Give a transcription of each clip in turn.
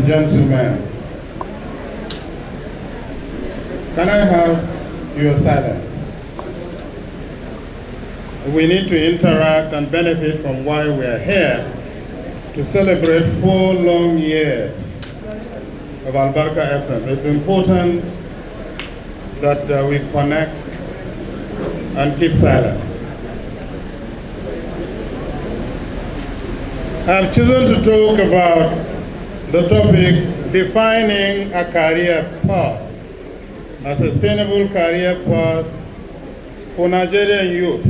gentlemen, can I have your silence? We need to interact and benefit from why we are here to celebrate 4 long years of Albarka FM. It's important that we connect and keep silent. I've chosen to talk about the topic defining a career path, a sustainable career path for Nigerian youth,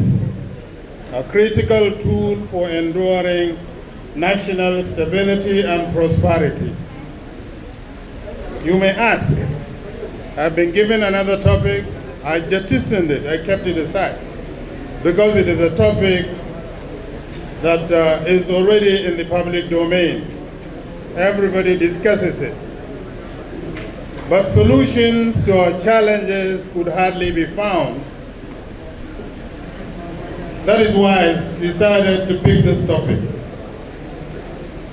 a critical tool for enduring national stability and prosperity. You may ask, I've been given another topic, I jettisoned it, I kept it aside, because it is a topic that is already in the public domain. Everybody discusses it. But solutions to our challenges could hardly be found. That is why I decided to pick this topic.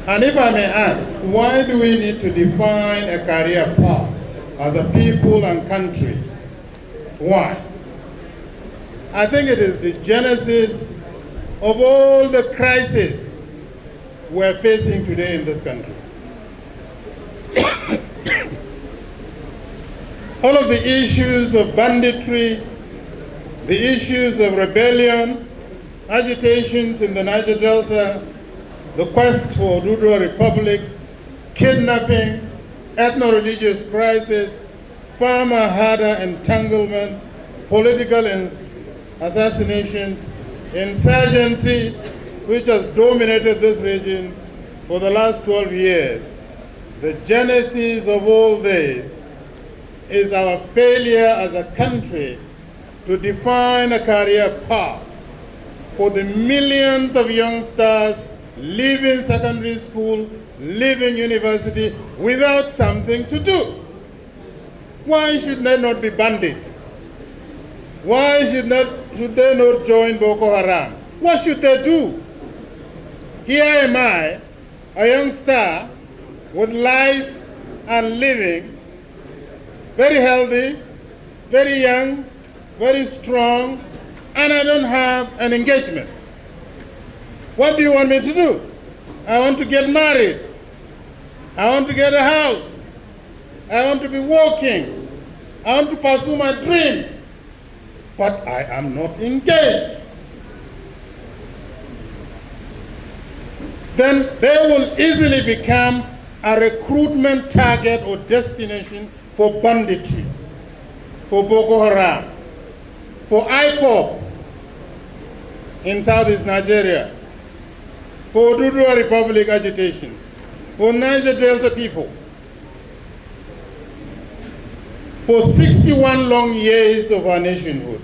And if I may ask, why do we need to define a career path as a people and country? Why? I think it is the genesis of all the crises we're facing today in this country. All of the issues of banditry, the issues of rebellion, agitations in the Niger Delta, the quest for Oduduwa Republic, kidnapping, ethno-religious crisis, farmer-herder entanglement, political assassinations, insurgency, which has dominated this region for the last 12 years. The genesis of all this is our failure as a country to define a career path for the millions of youngsters leaving secondary school, leaving university without something to do. Why should they not be bandits? Why should they not join Boko Haram? What should they do? Here am I, a young star with life and living, very healthy, very young, very strong, and I don't have an engagement. What do you want me to do? I want to get married. I want to get a house. I want to be working. I want to pursue my dream. But I am not engaged. Then they will easily become a recruitment target or destination for banditry, for Boko Haram, for IPOP in Southeast Nigeria, for Oduduwa Republic agitations, for Niger Delta people. For 61 long years of our nationhood,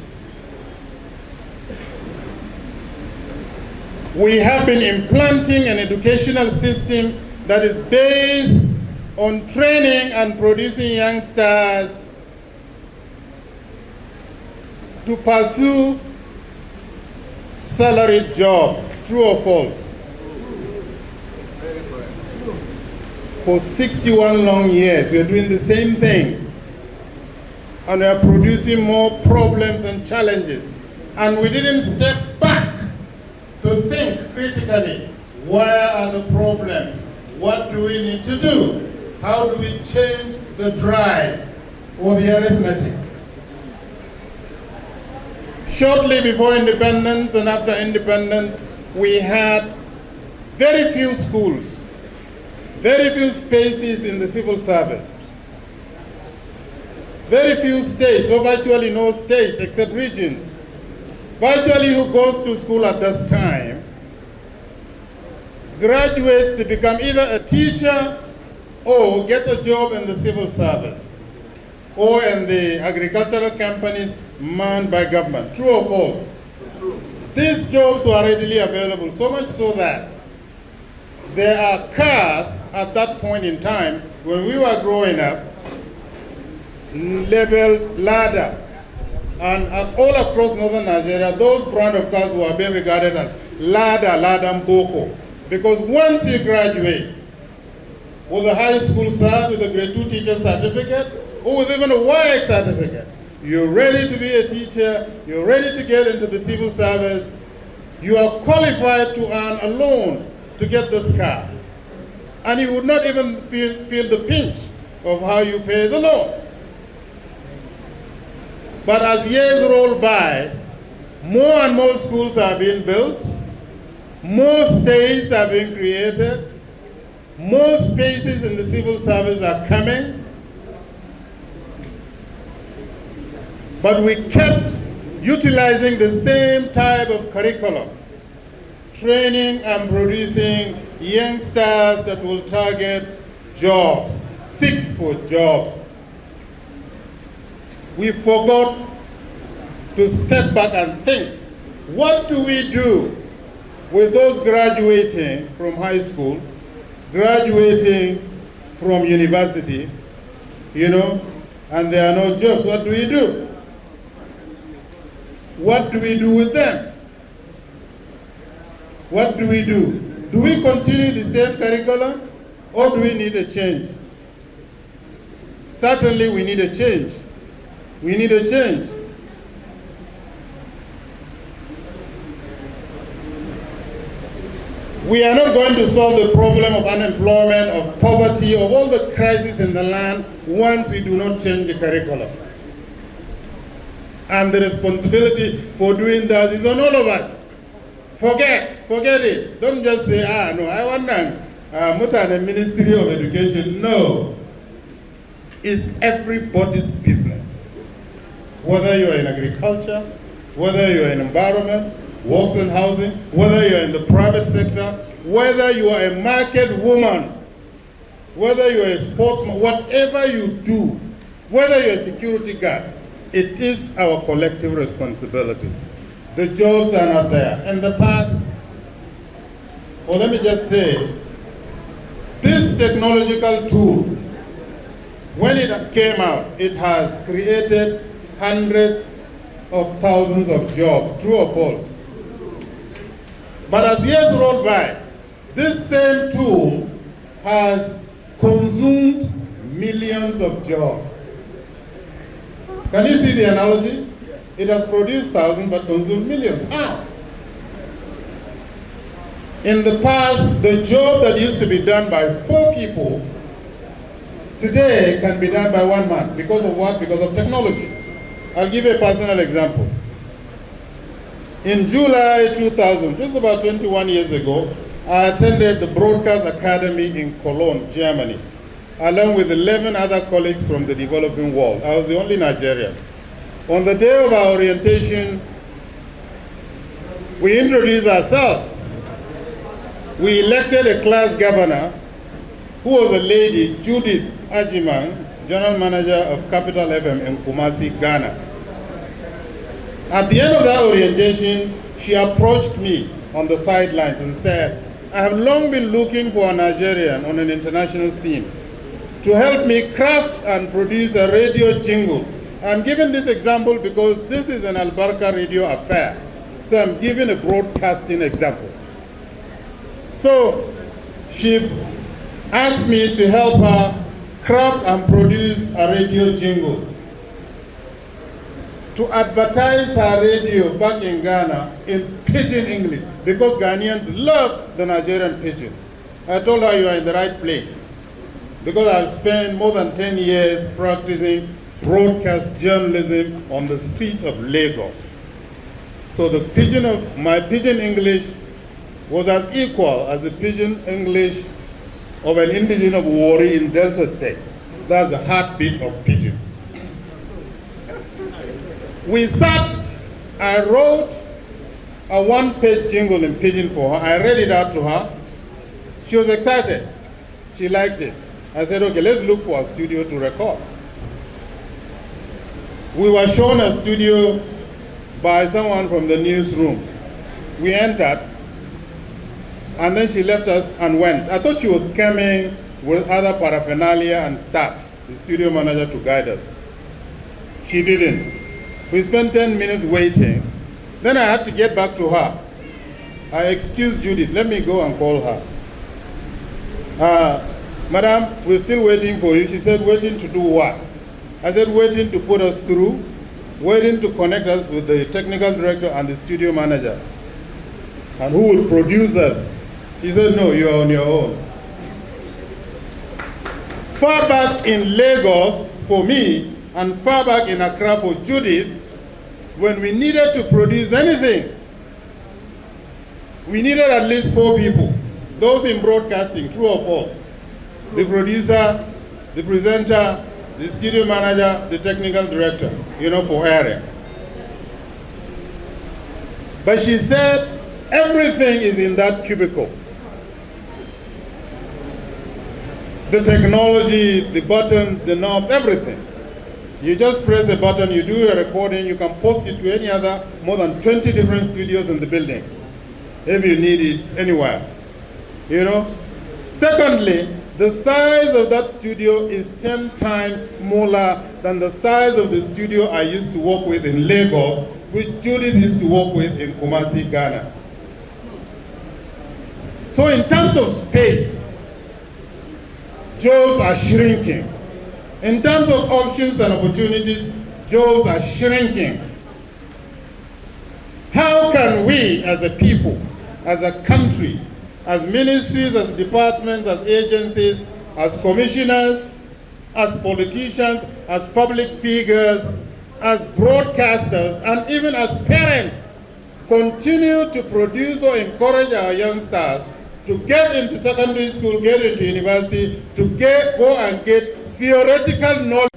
we have been implanting an educational system that is based on training and producing youngsters to pursue salaried jobs. True or false? For 61 long years, we are doing the same thing. And we are producing more problems and challenges. And we didn't step back to think critically, where are the problems? What do we need to do? How do we change the drive or the arithmetic? Shortly before independence and after independence, we had very few schools, very few spaces in the civil service. Very few states, or virtually no states except regions. Virtually who goes to school at this time graduates to become either a teacher or gets a job in the civil service or in the agricultural companies manned by government. True or false? True. These jobs were readily available, so much so that there are cars at that point in time when we were growing up labeled ladder, and all across northern Nigeria, those brand of cars were being regarded as ladder, ladder mboko, because once you graduate, with a high school cert, with a grade 2 teacher certificate, or with even a YX certificate. You're ready to be a teacher, you're ready to get into the civil service, you are qualified to earn a loan to get this car. And you would not even feel the pinch of how you pay the loan. But as years roll by, more and more schools are being built, more states are being created, more spaces in the civil service are coming, but we kept utilizing the same type of curriculum, training and producing youngsters that will target jobs, seek for jobs. We forgot to step back and think, what do we do with those graduating from high school, graduating from university, and there are no jobs? What do we do? What do we do with them? What do we do? Do we continue the same curriculum, or do we need a change? Certainly we need a change. We need a change. We are not going to solve the problem of unemployment, of poverty, of all the crises in the land once we do not change the curriculum. And the responsibility for doing that is on all of us. Forget it. Don't just say, no, I want the Ministry of Education. No. It's everybody's business. Whether you're in agriculture, whether you're in environment, works and housing, whether you're in the private sector, whether you are a market woman, whether you're a sportsman, whatever you do, whether you're a security guard, it is our collective responsibility. The jobs are not there. In the past, or let me just say, this technological tool, when it came out, it has created hundreds of thousands of jobs, true or false? But as years roll by, this same tool has consumed millions of jobs. Can you see the analogy? It has produced thousands but consumed millions. How? In the past, the job that used to be done by 4 people today can be done by 1 man. Because of what? Because of technology. I'll give you a personal example. In July 2000, just about 21 years ago, I attended the Broadcast Academy in Cologne, Germany, along with 11 other colleagues from the developing world. I was the only Nigerian. On the day of our orientation, we introduced ourselves. We elected a class governor who was a lady, Judith Ajiman, General Manager of Capital FM in Kumasi, Ghana. At the end of that orientation, she approached me on the sidelines and said, I have long been looking for a Nigerian on an international scene to help me craft and produce a radio jingle. I'm giving this example because this is an Albarka Radio affair. So I'm giving a broadcasting example. So she asked me to help her craft and produce a radio jingle to advertise her radio back in Ghana in pidgin English, because Ghanaians love the Nigerian pidgin. I told her, you are in the right place, because I've spent more than 10 years practicing broadcast journalism on the streets of Lagos. So the pidgin of my pidgin English was as equal as the pidgin English of an indigenous of Wari in Delta State. That's the heartbeat of pidgin. We sat, I wrote a 1-page jingle in pidgin for her. I read it out to her. She was excited. She liked it. I said, okay, let's look for a studio to record. We were shown a studio by someone from the newsroom. We entered, and then she left us and went. I thought she was coming with other paraphernalia and staff, the studio manager, to guide us. She didn't. We spent 10 minutes waiting. Then I had to get back to her. I excused Judith, let me go and call her. Madam, we're still waiting for you. She said, waiting to do what? I said, waiting to put us through, waiting to connect us with the technical director and the studio manager. And who will produce us? She said, no, you're on your own. Far back in Lagos for me, and far back in Accra for Judith, when we needed to produce anything, we needed at least 4 people. Those in broadcasting, true or false. The producer, the presenter, the studio manager, the technical director, for airing. But she said, everything is in that cubicle. The technology, the buttons, the knobs, everything. You just press a button, you do a recording, you can post it to any other more than 20 different studios in the building, if you need it anywhere. Secondly, the size of that studio is 10 times smaller than the size of the studio I used to work with in Lagos, which Judith used to work with in Kumasi, Ghana. So in terms of space, jobs are shrinking. In terms of options and opportunities, jobs are shrinking. How can we as a people, as a country, as ministries, as departments, as agencies, as commissioners, as politicians, as public figures, as broadcasters, and even as parents, continue to produce or encourage our youngsters to get into secondary school, get into university, to go and get theoretical knowledge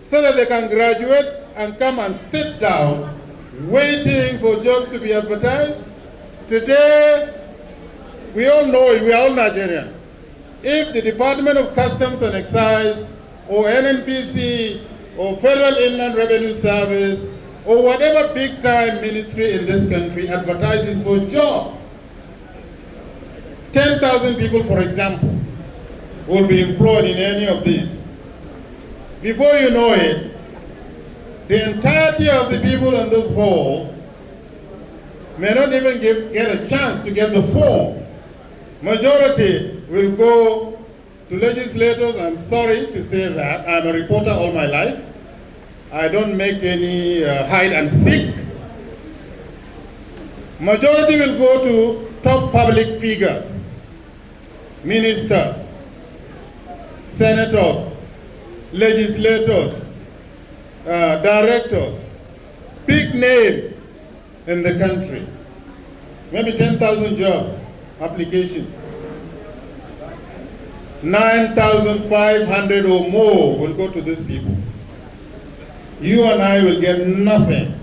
so that they can graduate and come and sit down waiting for jobs to be advertised? Today, we all know it, we are all Nigerians. If the Department of Customs and Excise or NNPC or Federal Inland Revenue Service or whatever big-time ministry in this country advertises for jobs, 10,000 people, for example, will be employed in any of these. Before you know it, the entirety of the people in this hall may not even get a chance to get the form. Majority will go to legislators. I'm sorry to say that. I'm a reporter all my life. I don't make any hide and seek. Majority will go to top public figures, ministers, senators, legislators, directors, big names in the country. Maybe 10,000 jobs, applications. 9,500 or more will go to these people. You and I will get nothing.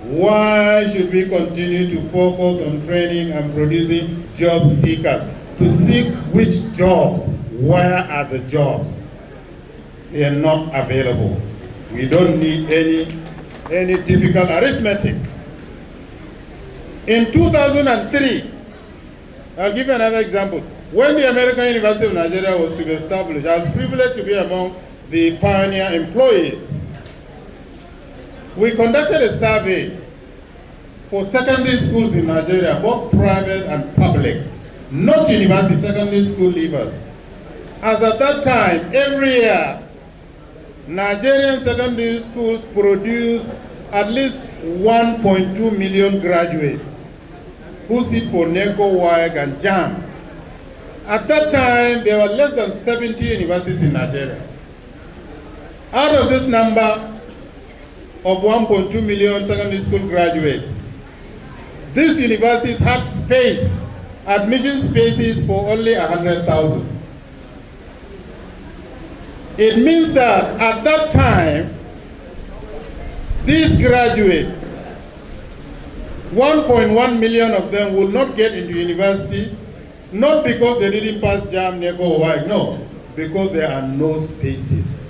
Why should we continue to focus on training and producing job seekers? To seek which jobs? Where are the jobs? They are not available. We don't need any difficult arithmetic. In 2003, I'll give you another example. When the American University of Nigeria was to be established, I was privileged to be among the pioneer employees. We conducted a survey for secondary schools in Nigeria, both private and public, not university, secondary school leavers. As at that time, every year, Nigerian secondary schools produce at least 1.2 million graduates who sit for NECO, WAEC, and JAM. At that time, there were less than 70 universities in Nigeria. Out of this number of 1.2 million secondary school graduates, these universities had space, admission spaces for only 100,000. It means that at that time, these graduates, 1.1 million of them will not get into university, not because they didn't pass JAM, NECO, or WAEC, no, because there are no spaces.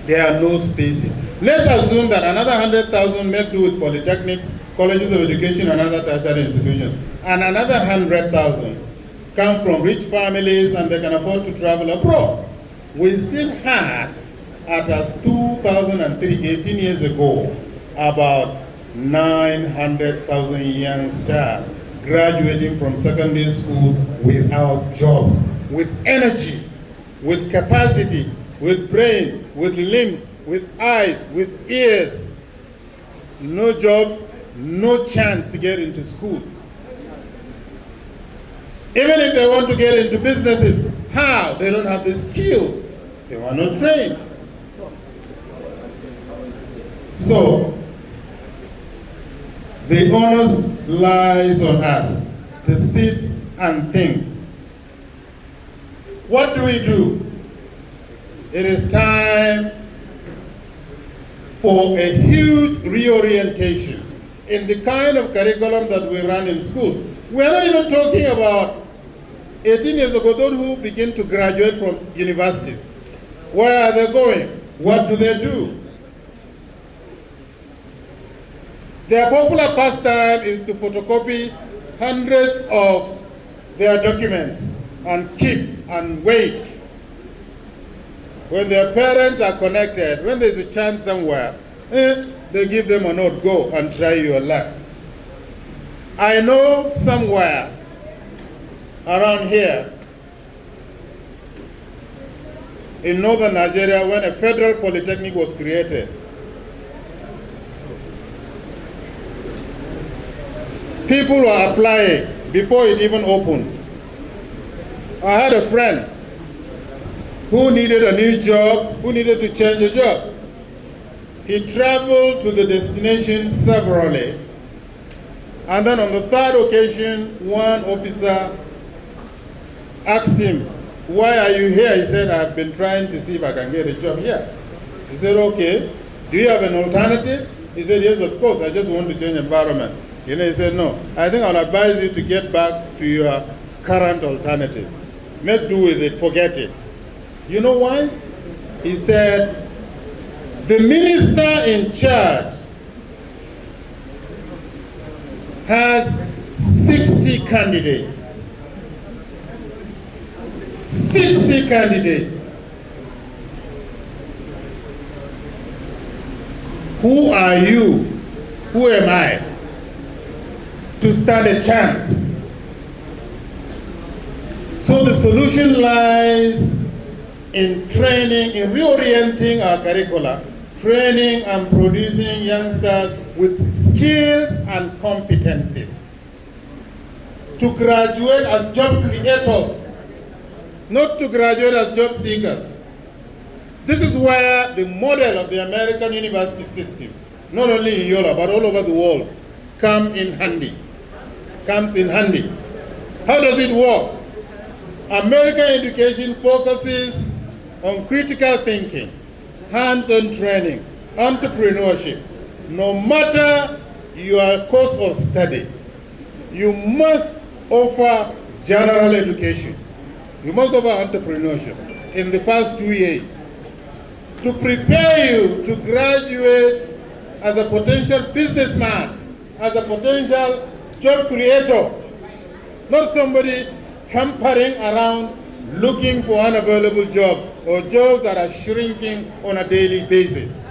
There are no spaces. Let's assume that another 100,000 make do with polytechnics, colleges of education, and other tertiary institutions, and another 100,000 come from rich families and they can afford to travel abroad. We still had, as 2003, 18 years ago, about 900,000 youngsters graduating from secondary school without jobs, with energy, with capacity, with brain, with limbs, with eyes, with ears. No jobs, no chance to get into schools. Even if they want to get into businesses, how? They don't have the skills. They were not trained. So, the onus lies on us to sit and think. What do we do? It is time for a huge reorientation in the kind of curriculum that we run in schools. We're not even talking about 18 years ago, those who begin to graduate from universities. Where are they going? What do they do? Their popular pastime is to photocopy hundreds of their documents and keep and wait. When their parents are connected, when there's a chance somewhere, they give them a note, go and try your luck. I know somewhere around here in northern Nigeria when a federal polytechnic was created, people were applying before it even opened. I had a friend who needed a new job, who needed to change a job. He traveled to the destination severally, and then on the third occasion, one officer asked him, why are you here? He said, I've been trying to see if I can get a job here. He said, okay, do you have an alternative? He said, yes, of course, I just want to change environment. He said, no, I think I'll advise you to get back to your current alternative. Make do with it, forget it. You know why? He said, the minister in charge has 60 candidates. 60 candidates. Who are you? Who am I to stand a chance? So the solution lies in training, in reorienting our curricula, training and producing youngsters with skills and competencies to graduate as job creators, not to graduate as job seekers. This is where the model of the American university system, not only in Europe, but all over the world, comes in handy. How does it work? American education focuses on critical thinking, hands-on training, entrepreneurship. No matter your course of study, you must offer general education. You must offer entrepreneurship in the first 2 years to prepare you to graduate as a potential businessman, as a potential job creator, not somebody scampering around looking for unavailable jobs or jobs that are shrinking on a daily basis.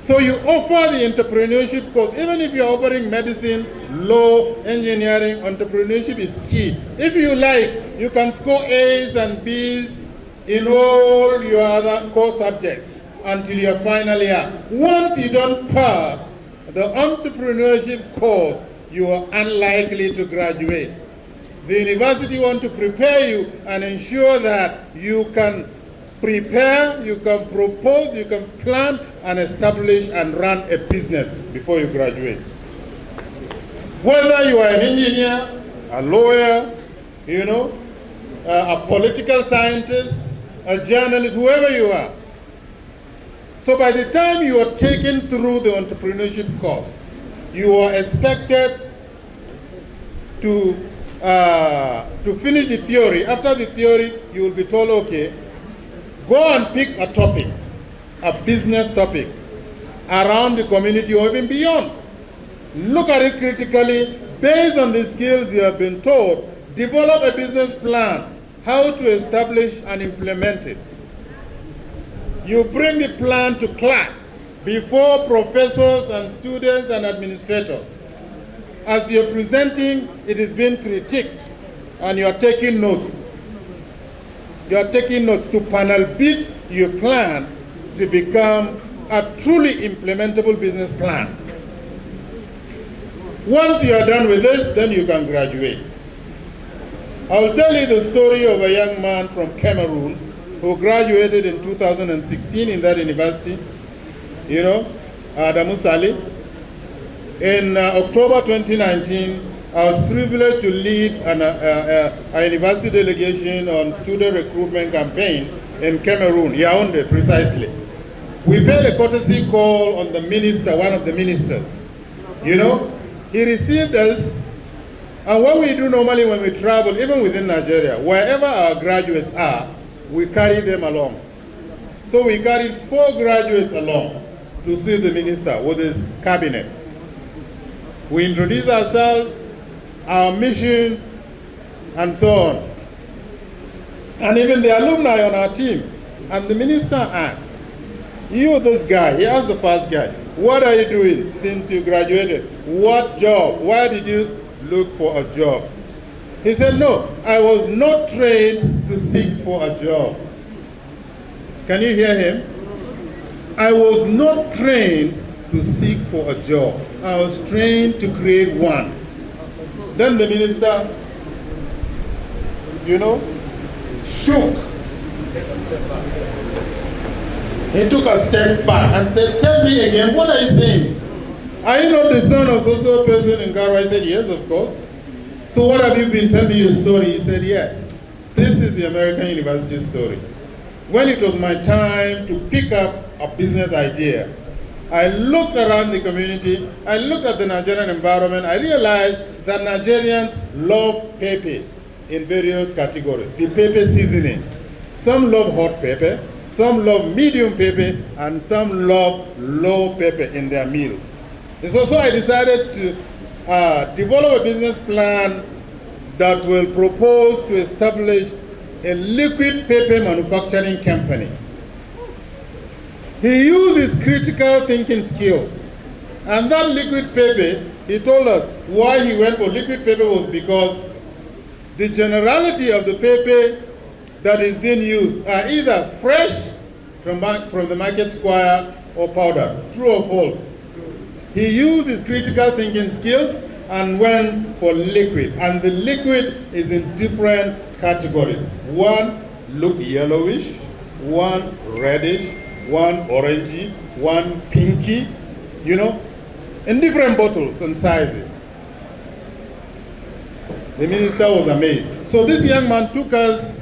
So you offer the entrepreneurship course. Even if you're offering medicine, law, engineering, entrepreneurship is key. If you like, you can score A's and B's in all your other core subjects until your final year. Once you don't pass the entrepreneurship course, you are unlikely to graduate. The university wants to prepare you and ensure that you can prepare, you can propose, you can plan and establish and run a business before you graduate. Whether you are an engineer, a lawyer, a political scientist, a journalist, whoever you are. So by the time you are taken through the entrepreneurship course, you are expected to finish the theory. After the theory, you will be told, okay, go and pick a topic, a business topic, around the community or even beyond. Look at it critically, based on the skills you have been taught, develop a business plan, how to establish and implement it. You bring the plan to class before professors and students and administrators. as you're presenting, it is being critiqued, and you're taking notes. You're taking notes to panel beat your plan to become a truly implementable business plan. Once you are done with this, then you can graduate. I'll tell you the story of a young man from Cameroon who graduated in 2016 in that university, Adamu Saleh. In October 2019, I was privileged to lead a university delegation on student recruitment campaign in Cameroon, Yaoundé precisely. We paid a courtesy call on the minister, one of the ministers. He received us, and what we do normally when we travel, even within Nigeria, wherever our graduates are, we carry them along. So we carried 4 graduates along to see the minister with his cabinet. We introduced ourselves, our mission, and so on. And even the alumni on our team. And the minister asked, "You, this guy," he asked the first guy, "What are you doing since you graduated? What job? Why did you look for a job?" He said, "No, I was not trained to seek for a job." Can you hear him? I was not trained to seek for a job. I was trained to create one. Then the minister, shook. He took a step back and said, "Tell me again, what are you saying? Are you not the son of so-so person in Garo?" I said, "Yes, of course." "So what have you been telling me your story?" He said, "Yes. This is the American University story. When it was my time to pick up a business idea, I looked around the community, I looked at the Nigerian environment, I realized that Nigerians love pepper in various categories. The pepper seasoning. Some love hot pepper, some love medium pepper, and some love low pepper in their meals. And so I decided to develop a business plan that will propose to establish a liquid pepper manufacturing company. He used his critical thinking skills. And that liquid pepper, he told us why he went for liquid pepper was because the generality of the pepper that is being used are either fresh from the market square or powder. True or false? He used his critical thinking skills and went for liquid. And the liquid is in different categories. One look yellowish, one reddish, one orangey, one pinky, in different bottles and sizes. The minister was amazed. So this young man took us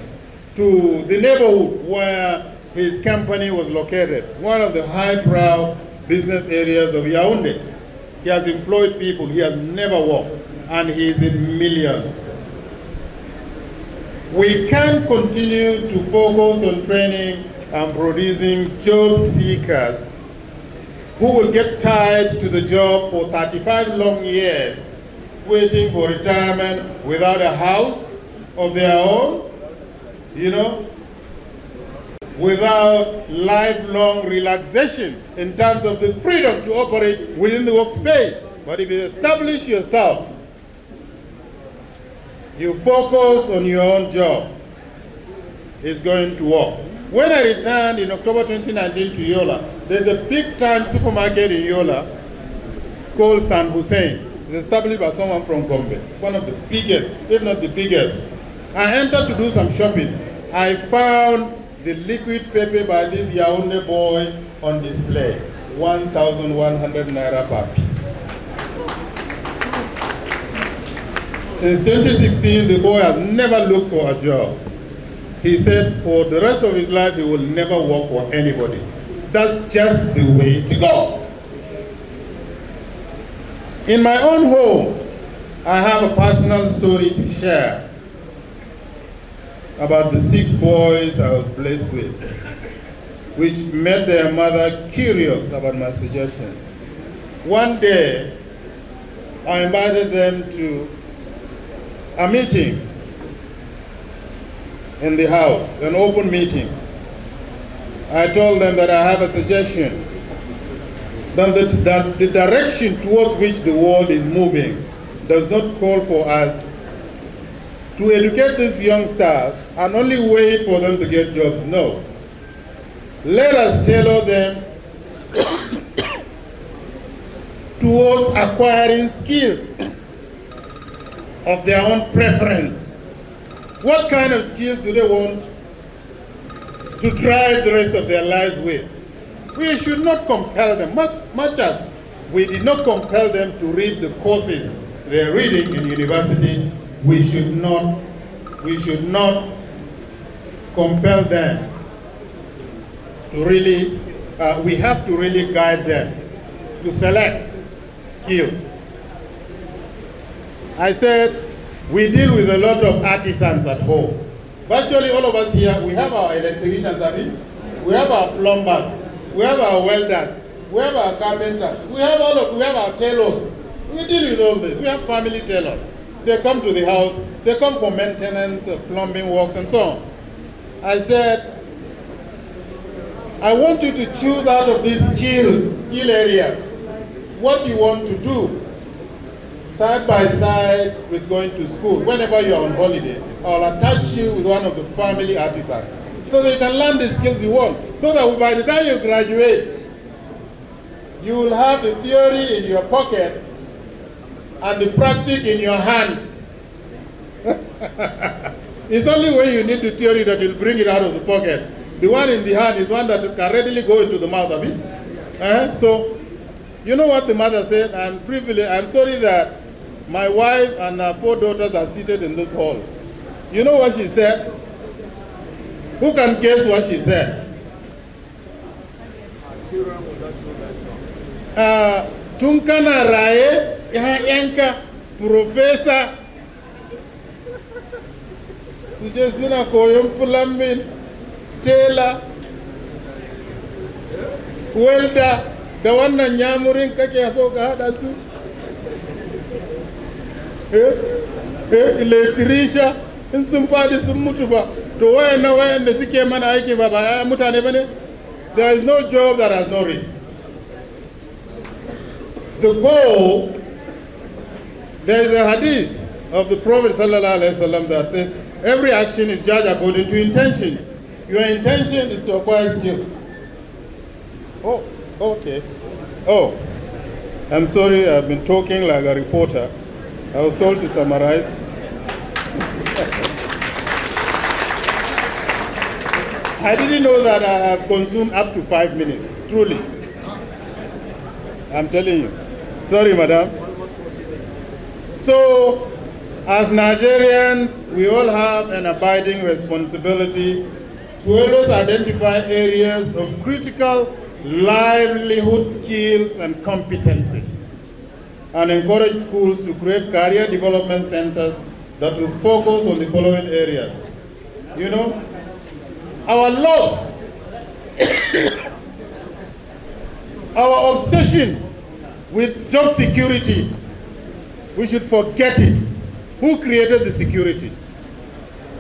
to the neighborhood where his company was located, one of the high-brow business areas of Yaoundé. He has employed people he has never worked, and he is in millions. We can't continue to focus on training and producing job seekers who will get tied to the job for 35 long years, waiting for retirement without a house of their own, without lifelong relaxation in terms of the freedom to operate within the workspace. But if you establish yourself, you focus on your own job, it's going to work. When I returned in October 2019 to Yola, there's a big-time supermarket in Yola called San Hussein. It's established by someone from Gombe, one of the biggest, if not the biggest. I entered to do some shopping. I found the liquid pepper by this Yaoundé boy on display, 1,100 naira per piece. Since 2016, the boy has never looked for a job. He said for the rest of his life, he will never work for anybody. That's just the way to go. In my own home, I have a personal story to share about the 6 boys I was blessed with, which made their mother curious about my suggestion. One day, I invited them to a meeting in the house, an open meeting. I told them that I have a suggestion, that the direction towards which the world is moving does not call for us to educate these youngsters and only wait for them to get jobs. No. Let us tailor them towards acquiring skills of their own preference. What kind of skills do they want to drive the rest of their lives with? We should not compel them, much as we did not compel them to read the courses they're reading in university. We should not compel them to really, we have to really guide them to select skills. I said we deal with a lot of artisans at home. Virtually all of us here, we have our electricians, we have our plumbers, we have our welders, we have our carpenters, we have our tailors. We deal with all this. We have family tailors. They come to the house, they come for maintenance, plumbing works, and so on. I said, I want you to choose out of these skill areas what you want to do side by side with going to school. Whenever you are on holiday, I'll attach you with one of the family artisans so that you can learn the skills you want. So that by the time you graduate, you will have the theory in your pocket and the practice in your hands. It's only when you need the theory that you'll bring it out of the pocket. The one in the hand is one that can readily go into the mouth of it. So, you know what the mother said? I'm privileged. I'm sorry that my wife and her 4 daughters are seated in this hall. You know what she said? Who can guess what she said? Tunkana Raye, Yanka, Professor. Tujesina Koyom Pulamin, Taylor, welder, da wannan yamurin kake so ka hada su? Electrician, in sun fadi sun mutu ba. To wayan da suke mana aiki ba ba mutane bane? There is no job that has no risk. The goal, there is a hadith of the Prophet ﷺ that says, every action is judged according to intentions. Your intention is to acquire skills. Oh, okay. Oh, I'm sorry, I've been talking like a reporter. I was told to summarize. I didn't know that I have consumed up to 5 minutes, truly. I'm telling you. Sorry, madam. So, as Nigerians, we all have an abiding responsibility to always identify areas of critical livelihood skills and competencies and encourage schools to create career development centers that will focus on the following areas. You know, our loss, our obsession with job security, we should forget it. Who created the security?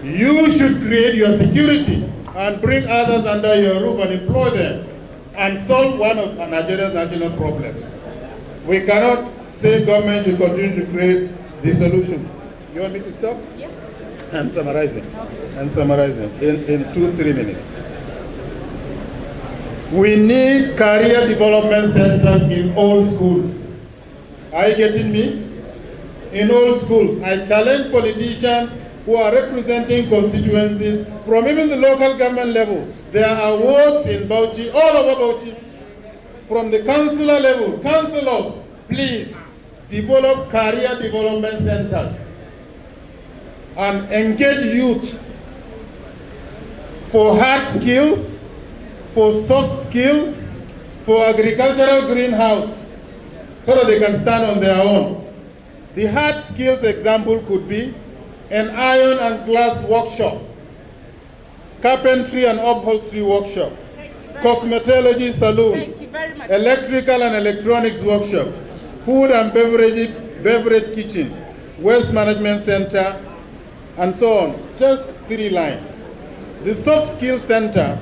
You should create your security and bring others under your roof and employ them and solve one of Nigeria's national problems. We cannot say government should continue to create the solutions. You want me to stop? Yes. I'm summarizing. I'm summarizing in 2-3 minutes. We need career development centers in all schools. Are you getting me? In all schools. I challenge politicians who are representing constituencies from even the local government level. There are wards in Bauchi, all over Bauchi. From the councillor level, councillors, please develop career development centers and engage youth for hard skills, for soft skills, for agricultural greenhouse, so that they can stand on their own. The hard skills example could be an iron and glass workshop, carpentry and upholstery workshop, cosmetology salon, electrical and electronics workshop, food and beverage kitchen, waste management center, and so on. Just 3 lines. The soft skills center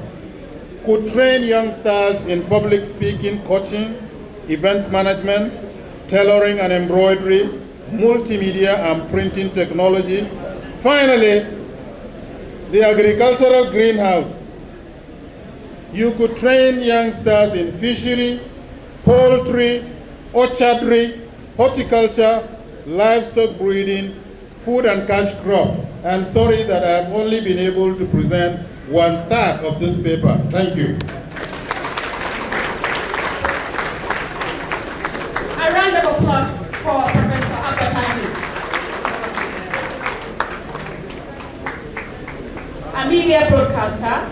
could train youngsters in public speaking, coaching, events management, tailoring and embroidery, multimedia and printing technology. Finally, the agricultural greenhouse. You could train youngsters in fishery, poultry, orchardry, horticulture, livestock breeding, food and cash crop. I'm sorry that I've only been able to present 1/3 of this paper. Thank you. A round of applause for Professor Albarka. A media broadcaster,